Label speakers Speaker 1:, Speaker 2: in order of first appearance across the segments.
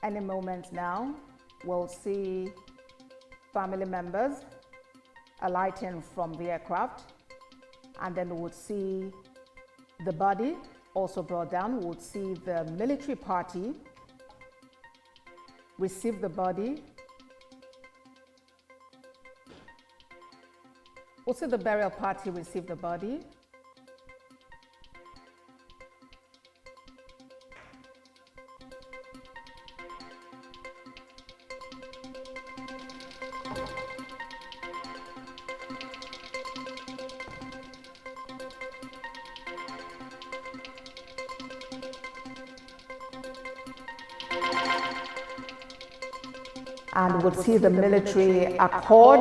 Speaker 1: Any moment now, we'll see family members alighting from the aircraft, and then we would see the body also brought down. We would see the military party receive the body. We'll see the burial party receive the body. And we'll see the military accord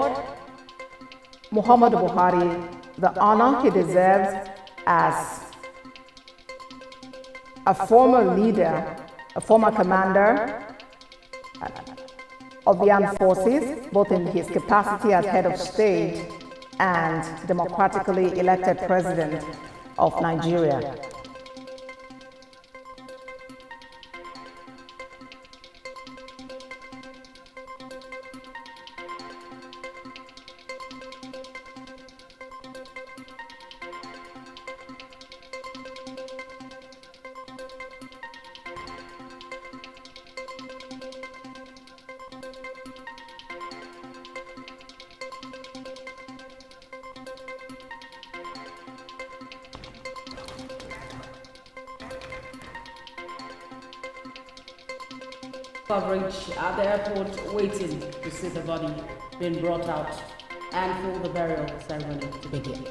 Speaker 1: Muhammadu Buhari the honor he deserves as a former leader, a former commander of the armed forces, both in his capacity as head of state and democratically elected president of Nigeria.
Speaker 2: Coverage at the airport, waiting to see the body being brought out and for the burial ceremony to begin.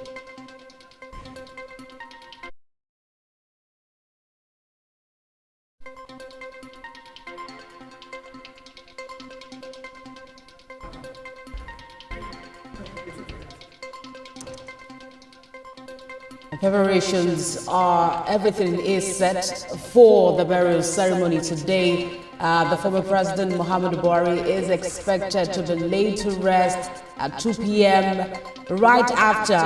Speaker 2: Preparations are, everything is set for the burial ceremony today. The former President Muhammadu Buhari is expected to be laid to rest at 2 p.m. right after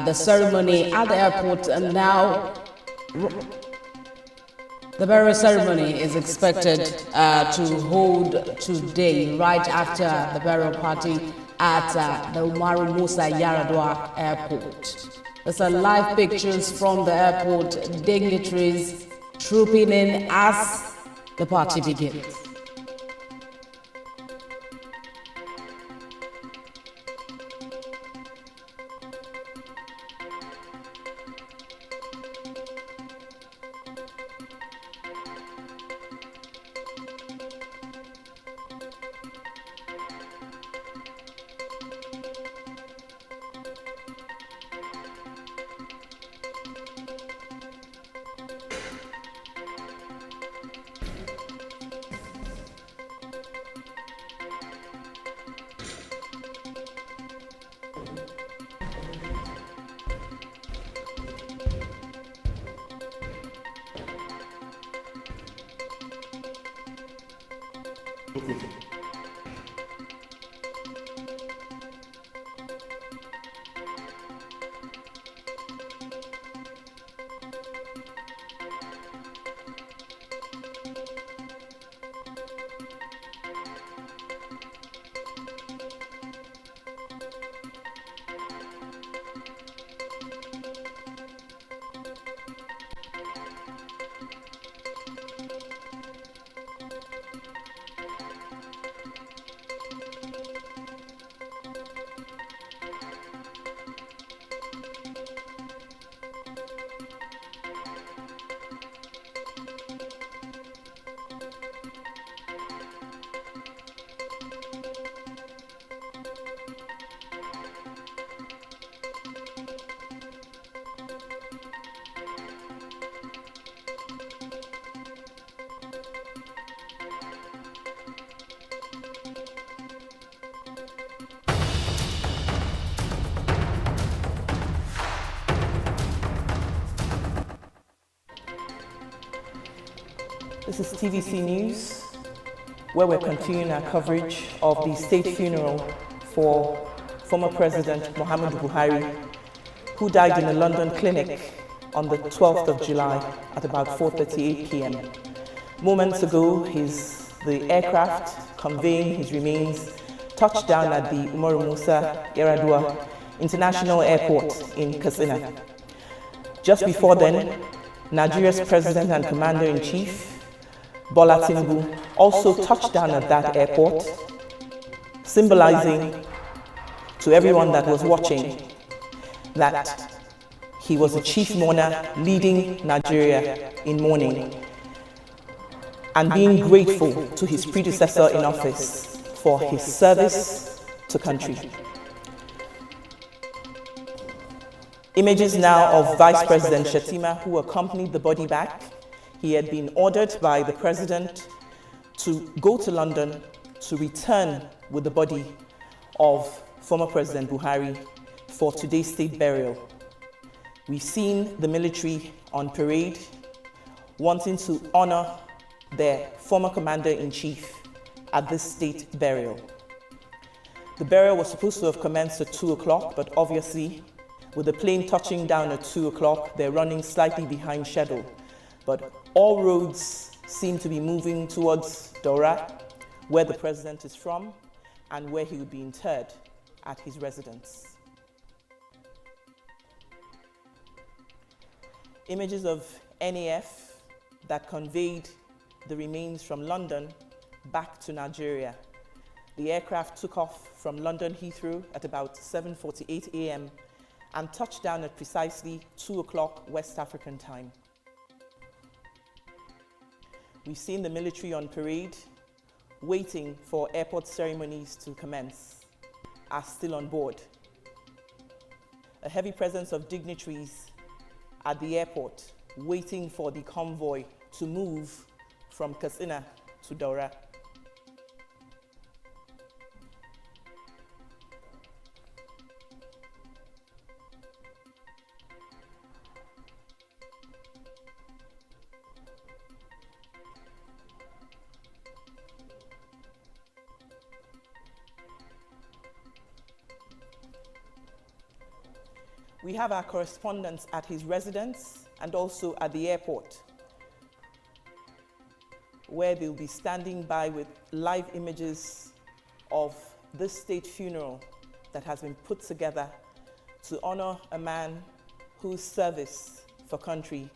Speaker 2: the ceremony at the airport. And now the burial ceremony is expected to hold today right after the burial party at the Umaru Musa Yaradua Airport. These are live pictures from the airport, dignitaries trooping in as the party begins.
Speaker 3: This is TVC News, where we're continuing our coverage of the state funeral for former President Muhammadu Buhari, who died in a London clinic on the 12th of July at about 4:38 p.m. Moments ago, his the aircraft conveying his remains touched down at the Umaru Musa Yar'Adua International Airport in Katsina. Just before then, Nigeria's President and Commander-in-Chief, Bola Tinubu, also touched down at that airport, symbolizing to everyone that was watching that he was a chief mourner leading Nigeria in mourning and being grateful to his predecessor in office for his service to country. Images now of Vice President Shettima, who accompanied the body back. He had been ordered by the president to go to London to return with the body of former President Buhari for today's state burial. We've seen the military on parade wanting to honor their former commander-in-chief at this state burial. The burial was supposed to have commenced at 2 o'clock, but obviously, with the plane touching down at 2 o'clock, they're running slightly behind schedule. But all roads seem to be moving towards Daura, where the president is from, and where he will be interred at his residence. Images of NAF that conveyed the remains from London back to Nigeria. The aircraft took off from London Heathrow at about 7:48 a.m. and touched down at precisely 2 o'clock West African time. We've seen the military on parade, waiting for airport ceremonies to commence, are still on board. A heavy presence of dignitaries at the airport, waiting for the convoy to move from Katsina to Daura. We have our correspondents at his residence and also at the airport, where they'll be standing by with live images of this state funeral that has been put together to honor a man whose service for country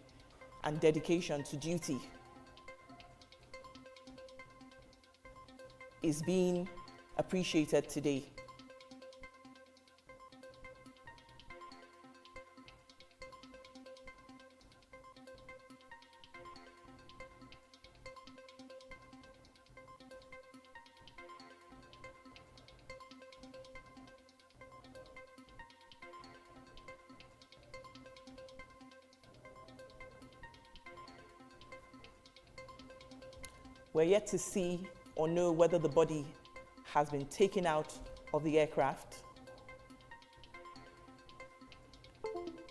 Speaker 3: and dedication to duty is being appreciated today. We're yet to see or know whether the body has been taken out of the aircraft.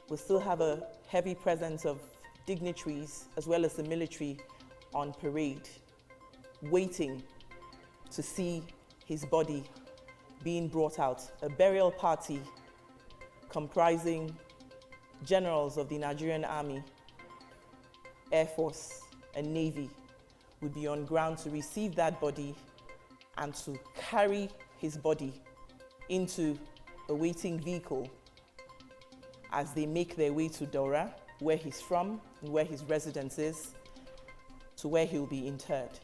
Speaker 3: We still have a heavy presence of dignitaries as well as the military on parade, waiting to see his body being brought out. A burial party comprising generals of the Nigerian Army, Air Force, and Navy would be on ground to receive that body and to carry his body into a waiting vehicle as they make their way to Daura, where he's from and where his residence is, to where he'll be interred.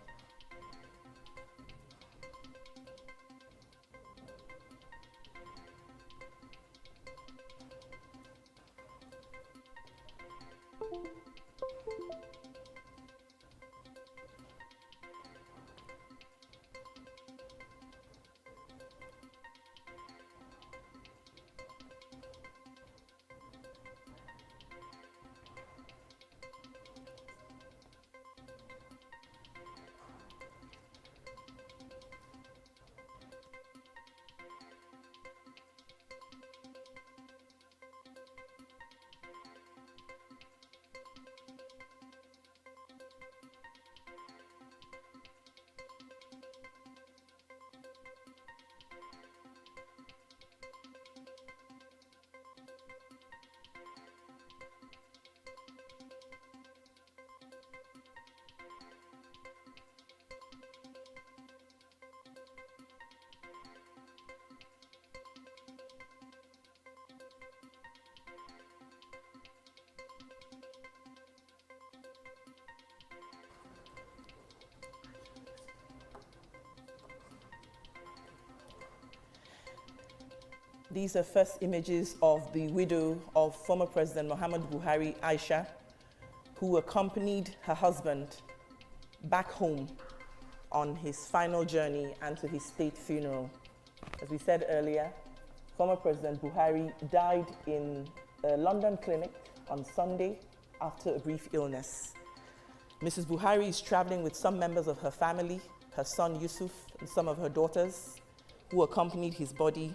Speaker 3: These are first images of the widow of former President Muhammadu Buhari, Aisha, who accompanied her husband back home on his final journey and to his state funeral. As we said earlier, former President Buhari died in a London clinic on Sunday after a brief illness. Mrs. Buhari is traveling with some members of her family, her son Yusuf and some of her daughters, who accompanied his body,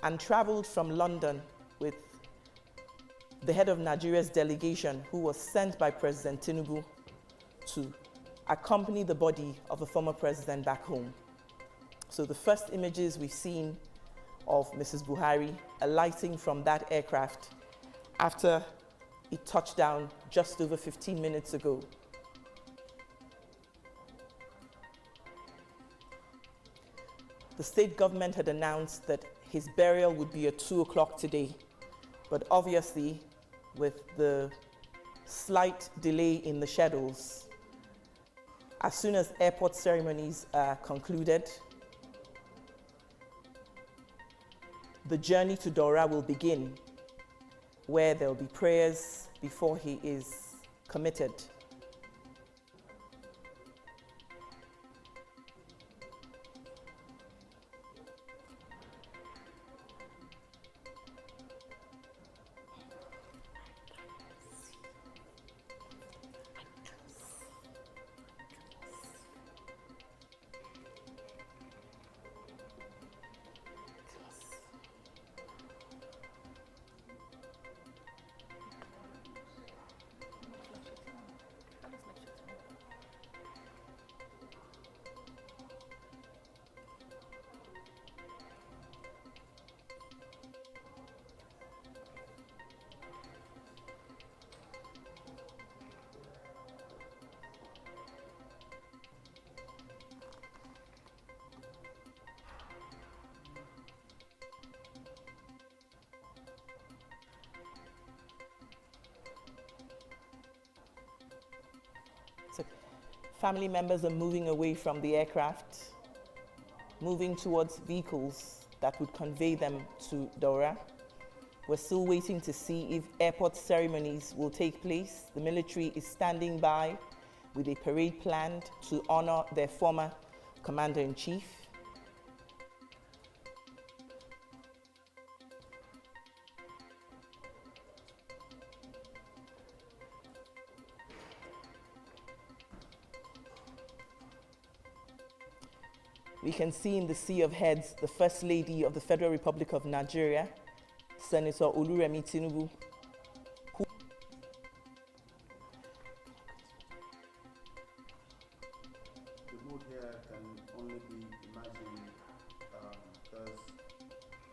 Speaker 3: and traveled from London with the head of Nigeria's delegation, who was sent by President Tinubu to accompany the body of the former president back home. So the first images we've seen of Mrs. Buhari alighting from that aircraft after it touched down just over 15 minutes ago. The state government had announced that his burial would be at 2 o'clock today, but obviously with the slight delay in the schedules, as soon as airport ceremonies are concluded, the journey to Daura will begin, where there will be prayers before he is committed. So family members are moving away from the aircraft, moving towards vehicles that would convey them to Daura. We're still waiting to see if airport ceremonies will take place. The military is standing by with a parade planned to honor their former commander-in-chief. We can see in the sea of heads the First Lady of the Federal Republic of Nigeria, Senator Oluremi Tinubu, who
Speaker 4: the mood here can only be imagined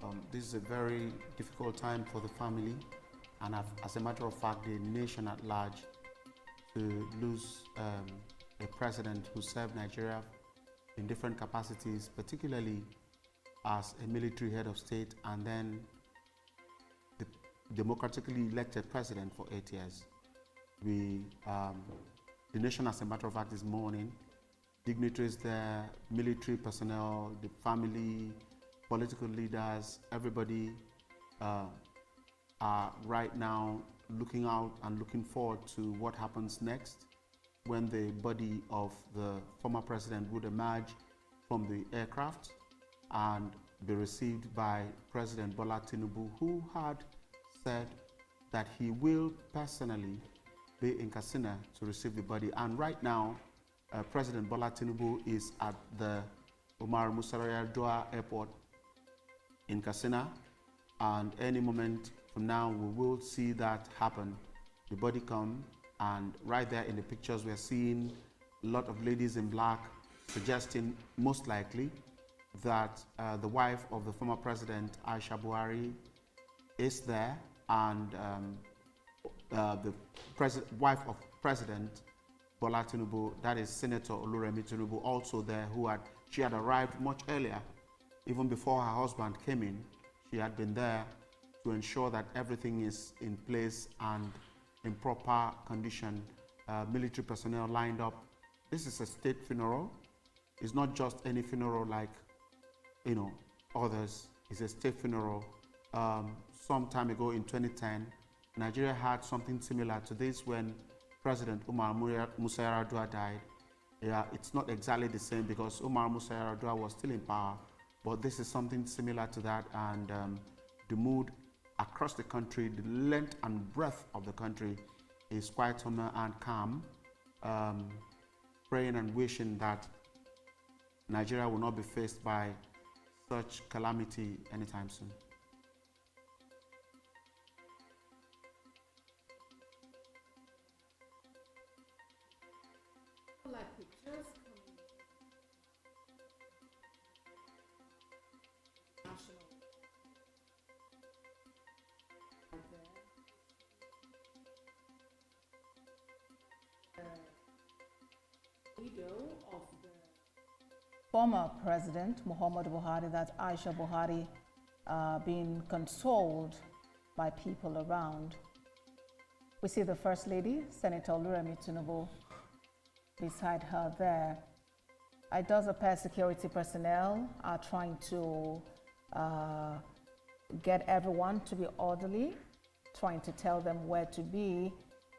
Speaker 4: because this is a very difficult time for the family and as a matter of fact the nation at large to lose a president who served Nigeria in different capacities, particularly as a military head of state and then the democratically elected president for 8 years. The nation, as a matter of fact, is mourning. Dignitaries there, military personnel, the family, political leaders, everybody are right now looking out and looking forward to what happens next, when the body of the former president would emerge from the aircraft and be received by President Bola Tinubu, who had said that he will personally be in Katsina to receive the body. And right now, President Bola Tinubu is at the Umaru Musa Yar'Adua Airport in Katsina, and any moment from now we will see that happen. The body come. And right there in the pictures, we're seeing a lot of ladies in black, suggesting most likely that the wife of the former president, Aisha Buhari, is there, and the wife of President Bola Tinubu, that is Senator Oluremi Tinubu, also there, she had arrived much earlier, even before her husband came in. She had been there to ensure that everything is in place and in proper condition, military personnel lined up. This is a state funeral. It's not just any funeral like, others. is a state funeral. Some time ago in 2010, Nigeria had something similar to this when President Umar Musa Yar'Adua died. Yeah, it's not exactly the same because Umar Musa Yar'Adua was still in power, but this is something similar to that, and the mood across the country, the length and breadth of the country is quite somber and calm, praying and wishing that Nigeria will not be faced by such calamity anytime soon.
Speaker 1: Like pictures national video of the former president Muhammadu Buhari, that's Aisha Buhari, being consoled by people around. We see the First Lady, Senator Oluremi Tinubu, beside her there. It does appear security personnel are trying to get everyone to be orderly, trying to tell them where to be,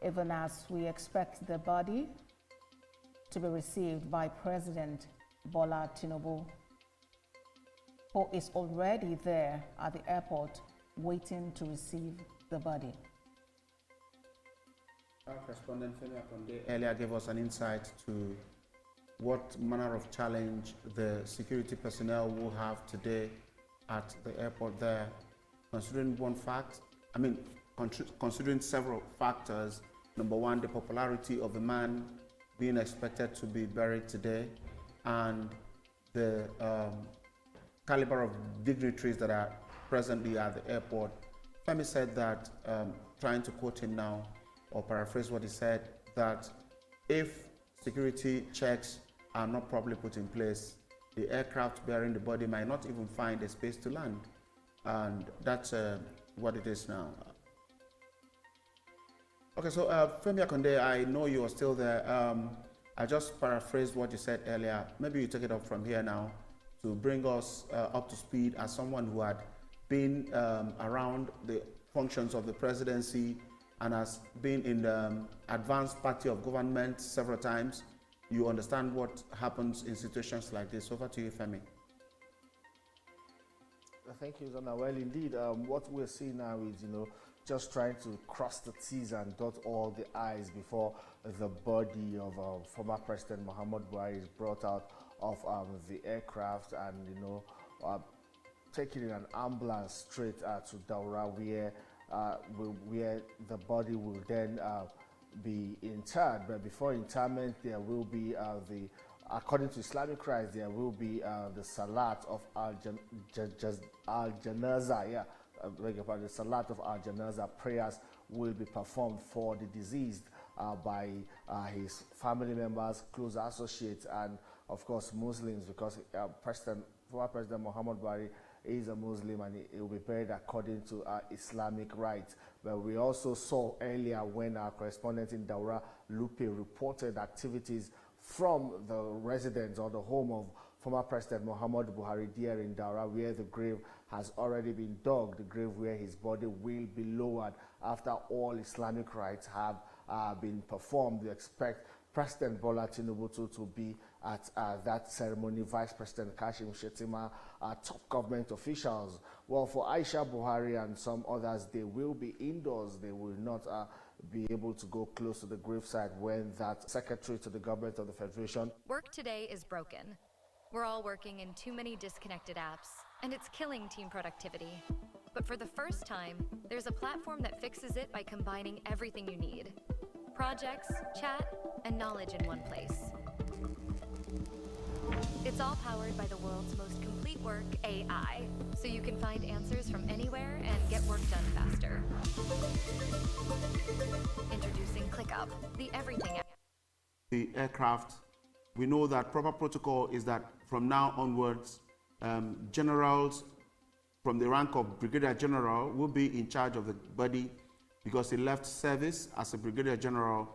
Speaker 1: even as we expect the body to be received by President Bola Tinubu, who is already there at the airport waiting to receive the body.
Speaker 4: Our correspondent Femi Akonde earlier gave us an insight to what manner of challenge the security personnel will have today at the airport there, considering considering several factors. Number one, the popularity of the man being expected to be buried today, and the caliber of dignitaries that are presently at the airport. Femi said that, trying to quote him now, or paraphrase what he said, that if security checks are not properly put in place, the aircraft bearing the body might not even find a space to land. And that's what it is now. Okay, so Femi Akonde, I know you are still there. I just paraphrased what you said earlier. Maybe you take it up from here now to bring us up to speed as someone who had been around the functions of the presidency and has been in the advanced party of government several times. You understand what happens in situations like this. Over to you, Femi.
Speaker 5: Thank you, Zana. Well, indeed, what we're seeing now is, just trying to cross the T's and dot all the I's before the body of former President Muhammadu Buhari is brought out of the aircraft and, taken in an ambulance straight to Daura, where the body will then be interred. But before interment, there will be according to Islamic rites, there will be the Salat of Al-Janaza. The Salat of Al-Janaza prayers will be performed for the deceased by his family members, close associates, and of course Muslims, because former President Muhammadu Buhari is a Muslim and he will be buried according to Islamic rites. But we also saw earlier when our correspondent in Daura, Lupe, reported activities from the residence or the home of former President Muhammadu Buhari there in Daura, where the grave has already been dug, the grave where his body will be lowered after all Islamic rites have been performed. We expect President Bola Tinubu to be at that ceremony, Vice President Kashim Shettima, top government officials. Well, for Aisha Buhari and some others, they will be indoors. They will not be able to go close to the gravesite when that secretary to the government of the Federation.
Speaker 6: Work today is broken. We're all working in too many disconnected apps, and it's killing team productivity. But for the first time, there's a platform that fixes it by combining everything you need: projects, chat, and knowledge in one place. It's all powered by the world's most complete work AI, so you can find answers from anywhere and get work done faster. Introducing ClickUp, the everything app.
Speaker 4: The aircraft, we know that proper protocol is that from now onwards, generals from the rank of Brigadier General will be in charge of the body, because he left service as a Brigadier General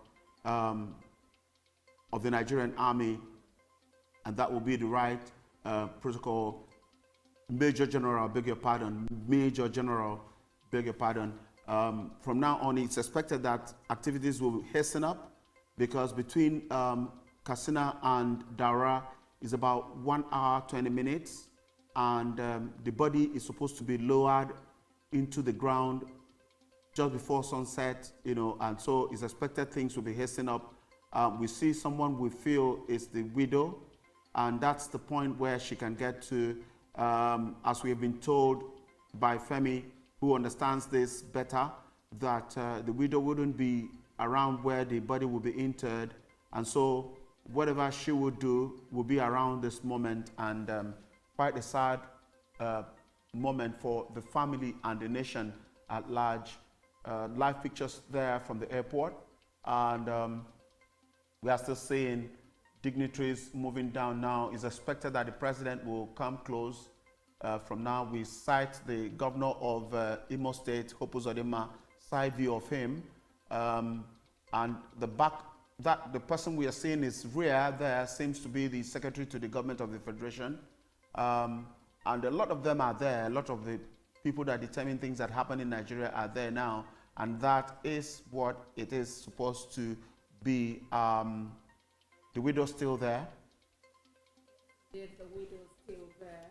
Speaker 4: of the Nigerian Army, and that will be the right protocol Major General, beg your pardon, Major General, beg your pardon. From now on, it's expected that activities will hasten up because between Katsina and Daura is about 1 hour, 20 minutes. And the body is supposed to be lowered into the ground just before sunset, you know, and so it's expected things will be hastening up. We see someone we feel is the widow, and that's the point where she can get to, as we have been told by Femi, who understands this better, that the widow wouldn't be around where the body will be interred, and so whatever she would do will be around this moment, and quite a sad moment for the family and the nation at large. Live pictures there from the airport, and we are still seeing dignitaries moving down now. It's expected that the president will come close. From now, we cite the governor of Imo State, Hope Uzodinma, side view of him, and the person we are seeing is rear there seems to be the secretary to the government of the federation. And a lot of them are there. A lot of the people that determine things that happen in Nigeria are there now, and that is what it is supposed to be. The widow still there.
Speaker 1: Yes, the widow still there.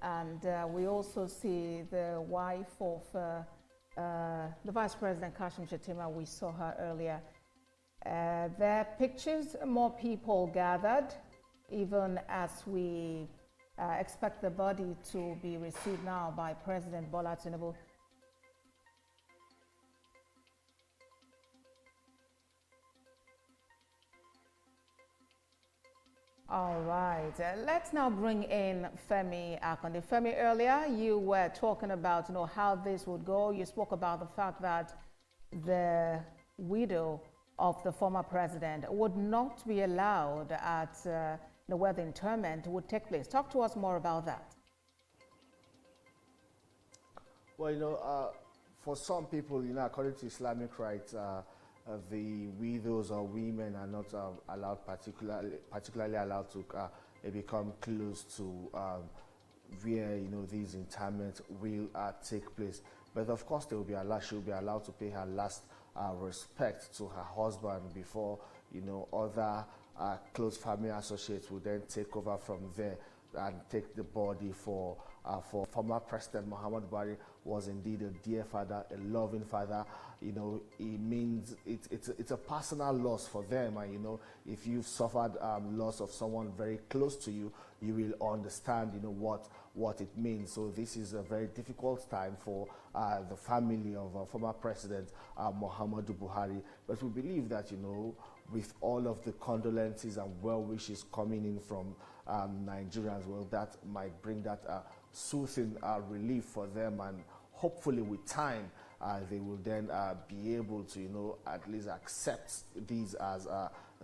Speaker 1: And we also see the wife of the Vice President Kashim Shettima. We saw her earlier. There are pictures, more people gathered, even as we expect the body to be received now by President Bola Tinubu. All right, let's now bring in Femi Akande. Femi, earlier you were talking about, how this would go. You spoke about the fact that the widow of the former president would not be allowed at where the interment would take place. Talk to us more about that.
Speaker 5: Well, for some people, according to Islamic rights, the widows or women are not allowed, particularly allowed to become close to where these interments will take place. But of course, she will be allowed to pay her last respect to her husband before other close family associates will then take over from there and take the body for former President Muhammadu Buhari. Was indeed a dear father, a loving father. It means it's a personal loss for them, and if you've suffered loss of someone very close to you, you will understand what it means. So this is a very difficult time for the family of former President Muhammadu Buhari. But we believe that with all of the condolences and well wishes coming in from Nigerians, well, that might bring that soothing relief for them, and hopefully with time they will then be able to at least accept these as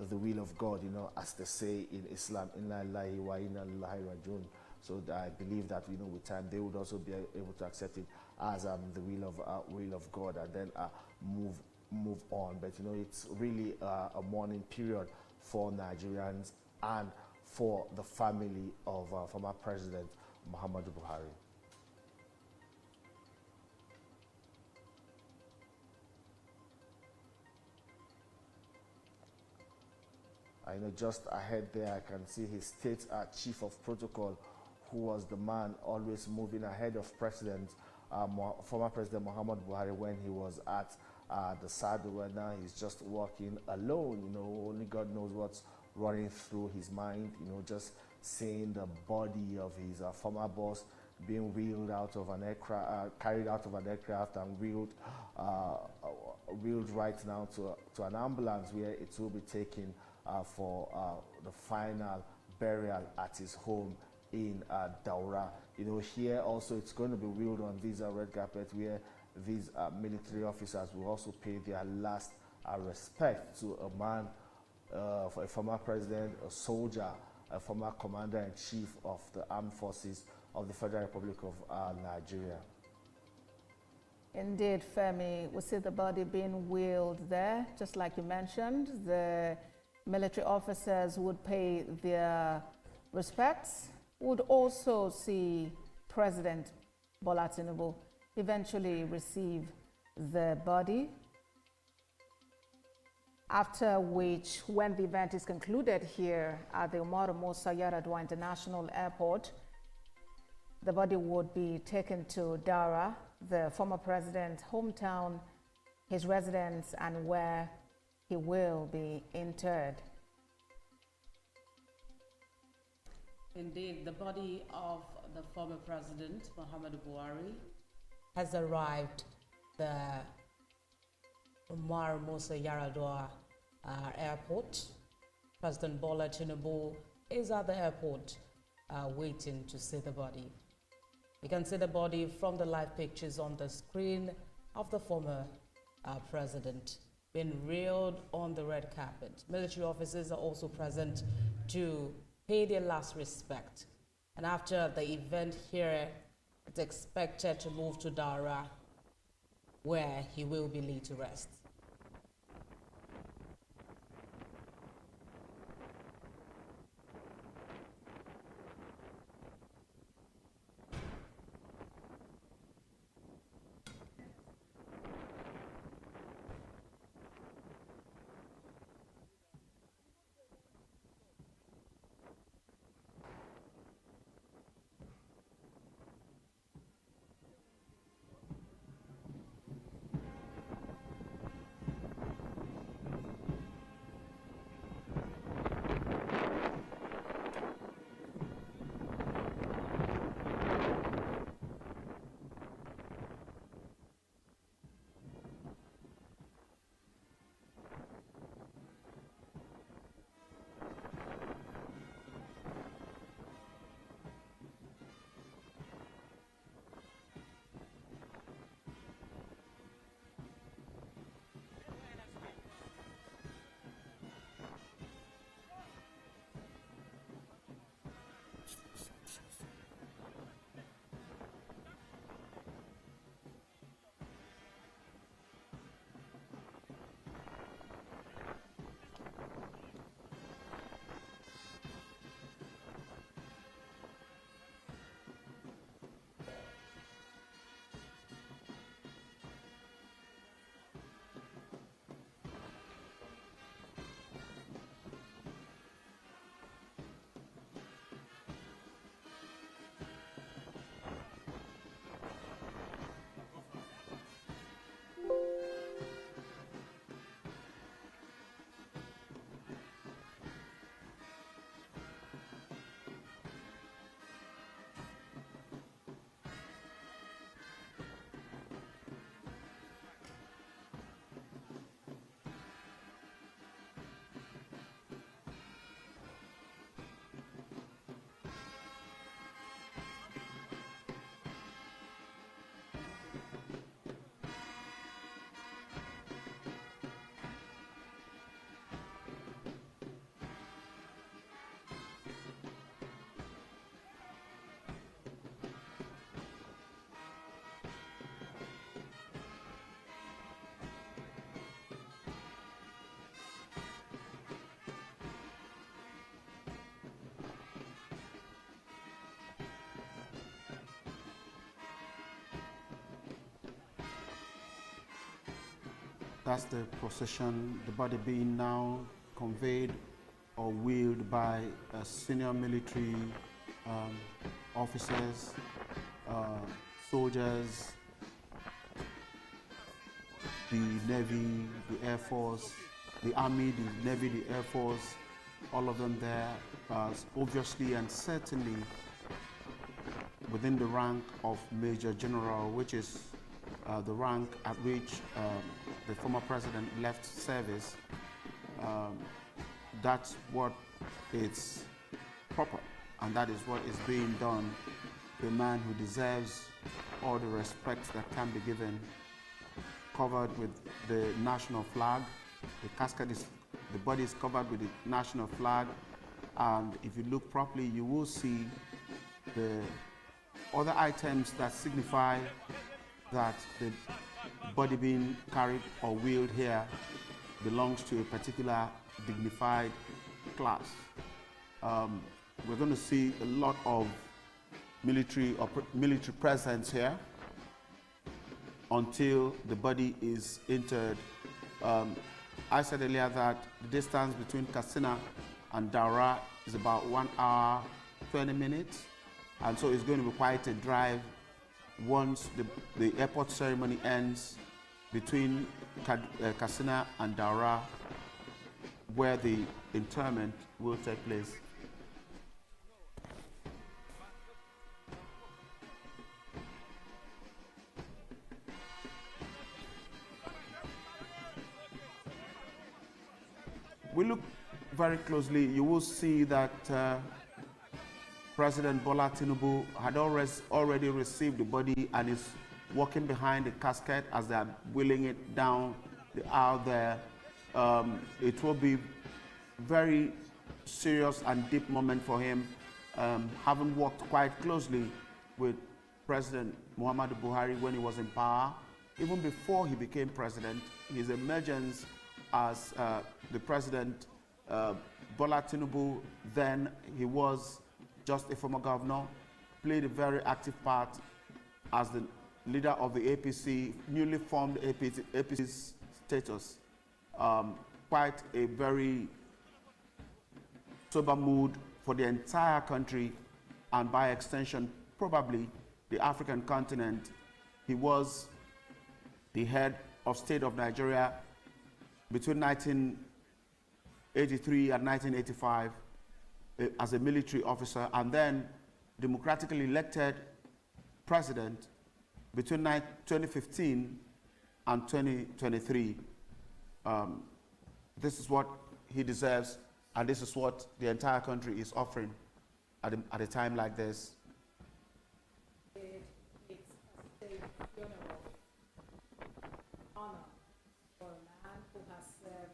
Speaker 5: the will of God, as they say in Islam, inna lillahi wa inna ilaihi rajiun. So I believe that with time they would also be able to accept it as the will of God, and then move on. But it's really a mourning period for Nigerians and for the family of former President Muhammadu Buhari. I know just ahead there I can see his state chief of protocol, who was the man always moving ahead of former President Muhammadu Buhari when he was at the saddle, and now he's just walking alone. Only God knows what's running through his mind. Just seeing the body of his former boss being wheeled out of an aircraft, carried out of an aircraft, and wheeled right now to an ambulance where it will be taken for the final burial at his home in Daura. Here also it's going to be wheeled on this red carpet where these military officers will also pay their last respect to a man, for a former president, a soldier, a former commander-in-chief of the armed forces of the Federal Republic of Nigeria.
Speaker 1: Indeed, Femi, we see the body being wheeled there, just like you mentioned. The military officers would pay their respects, would also see President Bola Tinubu eventually receive the body, after which, when the event is concluded here at the Umaru Musa Yar'Adua International Airport, the body would be taken to Daura, the former president's hometown, his residence, and where he will be interred.
Speaker 2: Indeed, the body of the former president, Muhammadu Buhari, has arrived the Umaru Musa Yar'Adua airport. President Bola Tinubu is at the airport waiting to see the body. You can see the body from the live pictures on the screen of the former president being reeled on the red carpet. Military officers are also present to pay their last respect. And after the event here, it's expected to move to Daura, where he will be laid to rest.
Speaker 4: That's the procession, the body being now conveyed or wheeled by senior military officers, soldiers, the Navy, the Air Force, the Army, the Navy, the Air Force, all of them there, obviously and certainly within the rank of Major General, which is the rank at which the former president left service. That's what is proper, and that is what is being done to a man who deserves all the respect that can be given, covered with the national flag. The casket is, the body is covered with the national flag, and if you look properly, you will see the other items that signify that the body being carried or wheeled here belongs to a particular dignified class. We're going to see a lot of military presence here until the body is interred. I said earlier that the distance between Katsina and Daura is about 1 hour, 20 minutes. And so it's going to be quite a drive once the airport ceremony ends between Katsina and Daura, where the interment will take place. We look very closely, you will see that President Bola Tinubu had already received the body and is walking behind the casket as they are wheeling it down the aisle there. It will be very serious and deep moment for him, having worked quite closely with President Muhammadu Buhari when he was in power. Even before he became president, his emergence as the president, Bola Tinubu, then he was just a former governor, played a very active part as the leader of the APC, newly formed APC's status. Quite a very sober mood for the entire country and by extension, probably the African continent. He was the head of state of Nigeria between 1983 and 1985 as a military officer, and then democratically elected president between 2015 and 2023. This is what he deserves, and this is what the entire country is offering at a time like this.
Speaker 1: It's a state funeral honor for a man who has served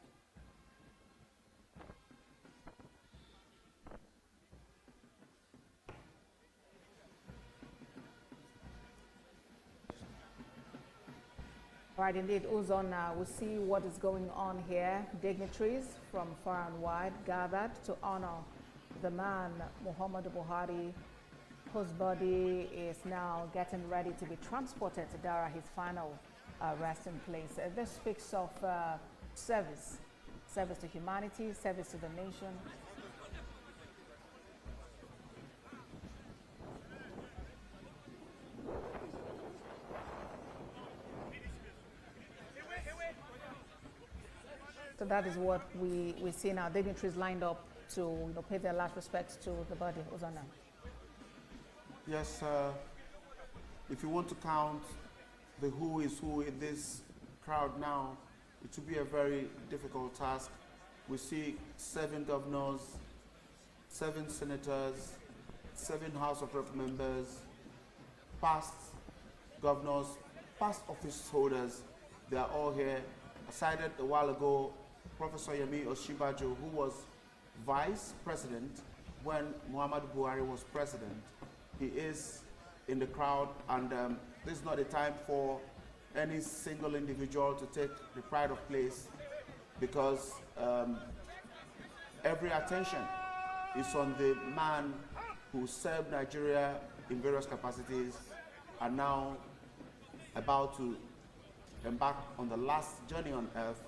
Speaker 1: Right, indeed, Uzon, we see what is going on here. Dignitaries from far and wide gathered to honor the man, Muhammadu Buhari, whose body is now getting ready to be transported to Daura, his final resting place. This speaks of service to humanity, service to the nation. So that is what we see now. Dignitaries lined up to pay their last respects to the body. Uzana.
Speaker 4: Yes, if you want to count the who is who in this crowd now, it will be a very difficult task. We see 7 governors, 7 senators, 7 House of Rep members, past governors, past office holders. They are all here. I cited a while ago Professor Yemi Osinbajo, who was vice president when Muhammadu Buhari was president. He is in the crowd, and this is not a time for any single individual to take the pride of place, because every attention is on the man who served Nigeria in various capacities and now about to embark on the last journey on earth.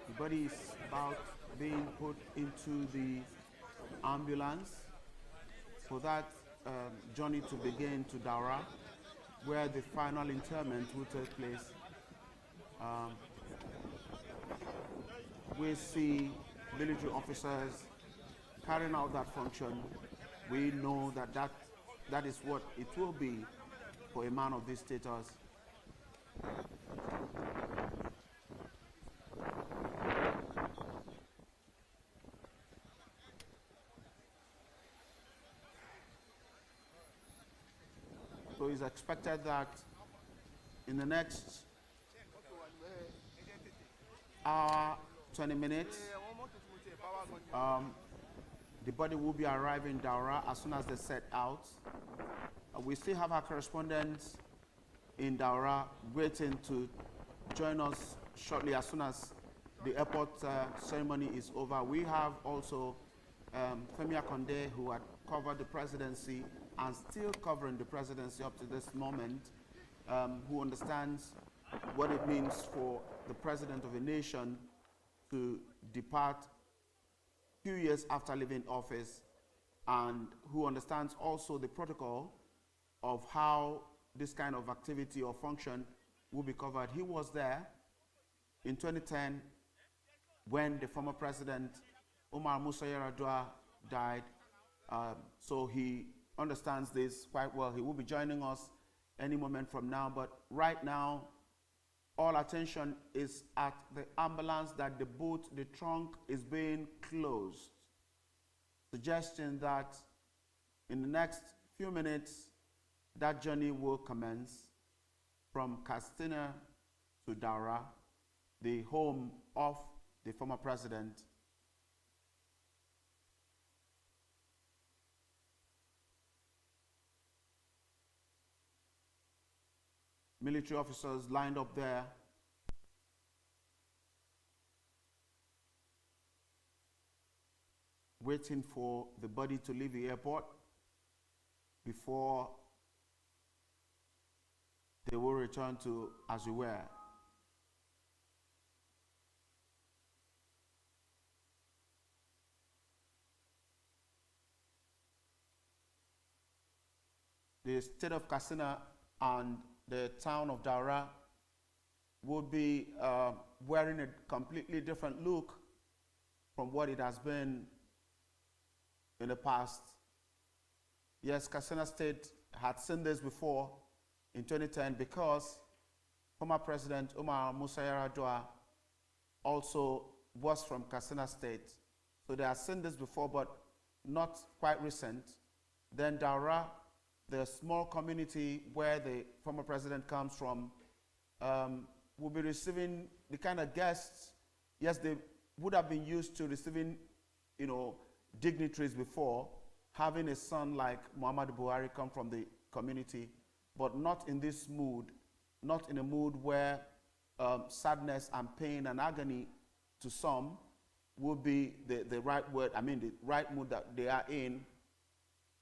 Speaker 4: The body is about being put into the ambulance for that journey to begin to Daura, where the final interment will take place. We see military officers carrying out that function. We know that is what it will be for a man of this status. So it's expected that in the next hour, 20 minutes, The body will be arriving in Daura as soon as they set out. We still have our correspondents in Daura waiting to join us shortly as soon as the airport ceremony is over. We have also Femi Akonde, who had covered the presidency and still covering the presidency up to this moment, who understands what it means for the president of a nation to depart a few years after leaving office, and who understands also the protocol of how this kind of activity or function will be covered. He was there in 2010 when the former president, Umar Musa Yar'Adua, died. So he understands this quite well. He will be joining us any moment from now, but right now, all attention is at the ambulance that the boot, the trunk is being closed, suggesting that in the next few minutes, that journey will commence from Katsina to Daura, the home of the former president. Military officers lined up there. Waiting for the body to leave the airport before they will return to as we were. The state of Katsina and the town of Daura will be wearing a completely different look from what it has been in the past. Yes, Katsina State had seen this before in 2010 because former President Umar Musa Yar'Adua also was from Katsina State. So they had seen this before, but not quite recent. Then Daura, the small community where the former president comes from, will be receiving the kind of guests, yes, they would have been used to receiving, dignitaries before, having a son like Muhammadu Buhari come from the community, but not in this mood, not in a mood where sadness and pain and agony to some will be the right word, the right mood that they are in.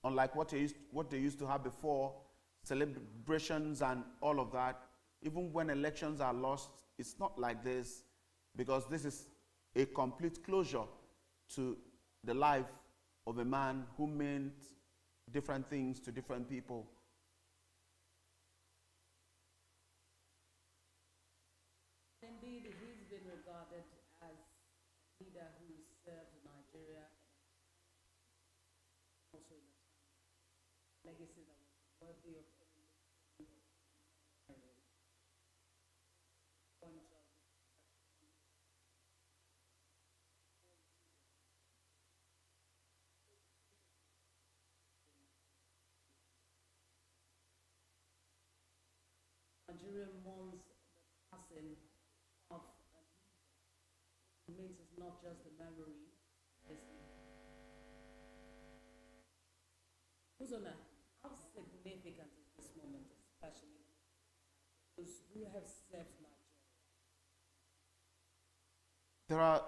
Speaker 4: Unlike what they used to have before, celebrations and all of that. Even when elections are lost, it's not like this, because this is a complete closure to the life of a man who meant different things to different people.
Speaker 2: Indeed, he's been regarded as a leader who served Nigeria also in the legacy that was worthy of Nigeria mourns the passing of a leader. It means it's not just the memory. Uzona, how significant is this moment, especially those who have served Nigeria?
Speaker 4: There are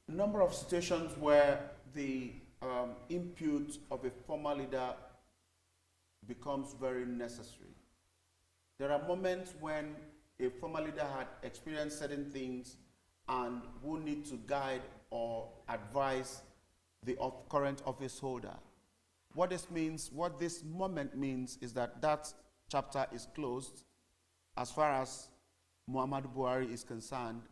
Speaker 4: a number of situations where the input of a former leader becomes very necessary. There are moments when a former leader had experienced certain things and will need to guide or advise the current office holder. What this moment means is that that chapter is closed as far as Muhammadu Buhari is concerned.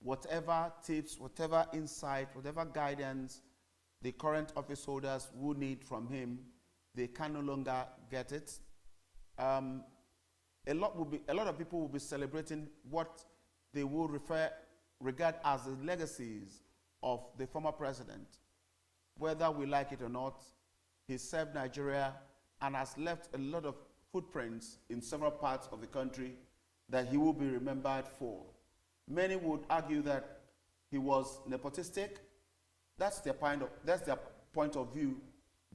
Speaker 4: Whatever tips, whatever insight, whatever guidance the current office holders will need from him, they can no longer get it. A lot of people will be celebrating what they will regard as the legacies of the former president. Whether we like it or not, he served Nigeria and has left a lot of footprints in several parts of the country that he will be remembered for. Many would argue that he was nepotistic. That's their point of view,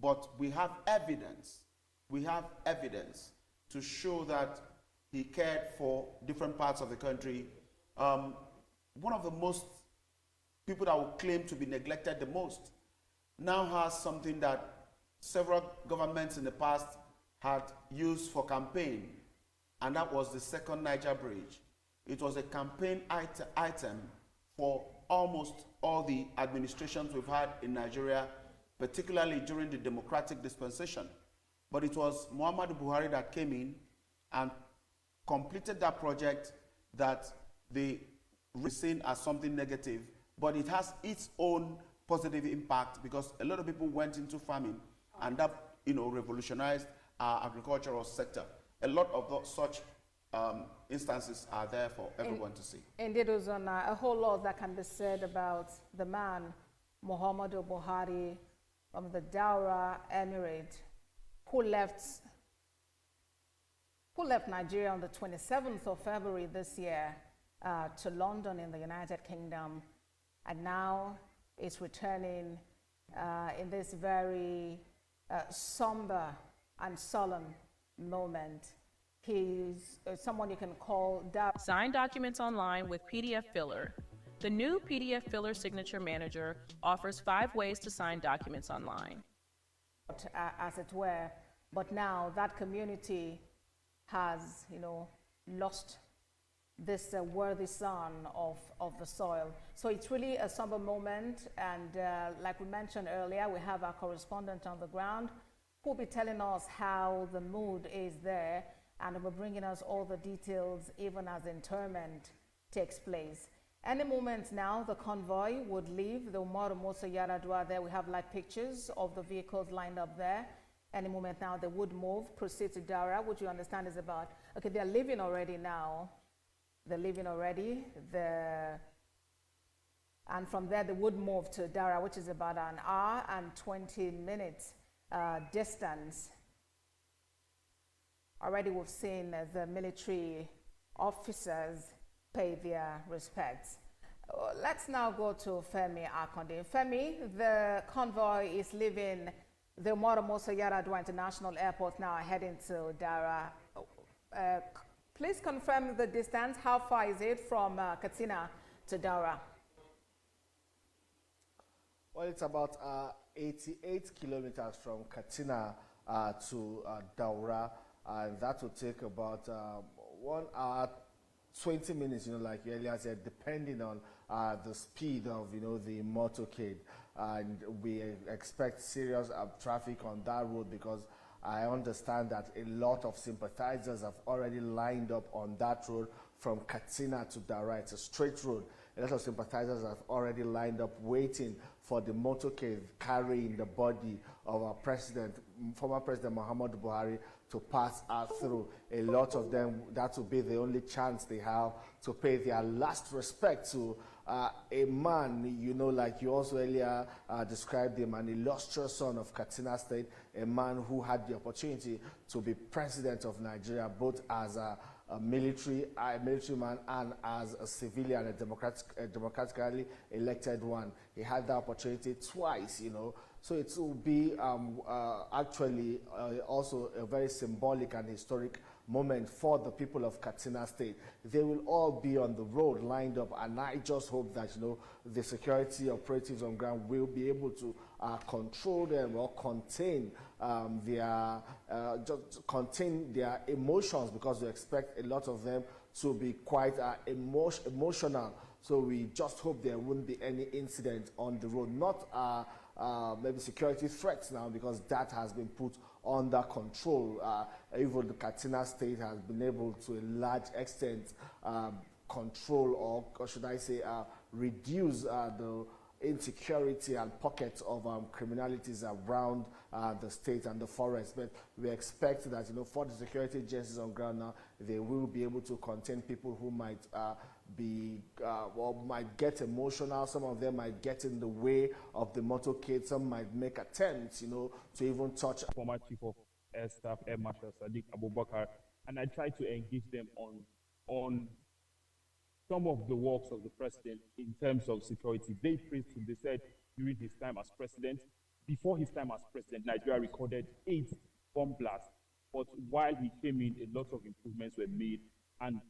Speaker 4: but we have evidence. We have evidence to show that he cared for different parts of the country. One of the most people that would claim to be neglected the most now has something that several governments in the past had used for campaign, and that was the second Niger Bridge. It was a campaign item for almost all the administrations we've had in Nigeria, particularly during the democratic dispensation. But it was Muhammadu Buhari that came in and completed that project that they were seen as something negative, but it has its own positive impact because a lot of people went into farming, and that revolutionized our agricultural sector. A lot of such instances are there for everyone to see.
Speaker 1: Indeed, Uzana, a whole lot that can be said about the man, Muhammadu Buhari, from the Daura Emirate, who left Nigeria on the 27th of February this year to London in the United Kingdom, and now is returning in this very somber and solemn moment. He's someone you can call
Speaker 7: Sign documents online with PDF Filler. The new PDF Filler Signature Manager offers 5 ways to sign documents online.
Speaker 1: As it were, but now that community has, lost this worthy son of the soil. So it's really a somber moment, and like we mentioned earlier, we have our correspondent on the ground who will be telling us how the mood is there, and we're bringing us all the details even as interment takes place. Any moment now, the convoy would leave the Umaru Musa Yar'Adua. There we have like pictures of the vehicles lined up there. Any moment now, they would move, proceed to Daura, which you understand is about, okay, they're leaving already now. They're leaving already. And from there, they would move to Daura, which is about an hour and 20 minutes distance. Already we've seen the military officers pay their respects. Let's now go to Femi Akonde. Femi, the convoy is leaving the Umaru Musa Yar'Adua International Airport now, heading to Daura. Please confirm the distance. How far is it from Katsina to Daura?
Speaker 5: Well, it's about 88 kilometers from Katsina to Daura, and that will take about 1 hour, 20 minutes, like you earlier said, depending on the speed of, the motorcade. And we expect serious traffic on that road because I understand that a lot of sympathizers have already lined up on that road from Katsina to Daura. It's a straight road. A lot of sympathizers have already lined up waiting for the motorcade carrying the body of our president, former President Muhammadu Buhari, to pass through. A lot of them, that will be the only chance they have to pay their last respect to a man, like you also earlier described him, an illustrious son of Katsina State, a man who had the opportunity to be president of Nigeria, both as a military man and as a civilian, a democratically elected one. He had that opportunity twice, So it will be actually also a very symbolic and historic moment for the people of Katsina State. They will all be on the road lined up, and I just hope that the security operatives on ground will be able to control them or contain their emotions, because we expect a lot of them to be quite emotional. So we just hope there wouldn't be any incident on the road, not maybe security threats now, because that has been put under control. Even the Katsina State has been able to a large extent control, or should I say reduce the insecurity and pockets of criminalities around the state and the forest. But we expect that for the security agencies on ground now, they will be able to contain people who might might get emotional. Some of them might get in the way of the motorcade. Some might make attempts, to even touch.
Speaker 8: Former Chief of Air Staff, Air Marshal Sadiq Abubakar, and I tried to engage them on some of the works of the president in terms of security. They praised him. They said during his time as president, before his time as president, Nigeria recorded 8 bomb blasts, but while he came in, a lot of improvements were made, and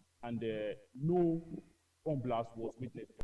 Speaker 8: no bomb blast was witnessed.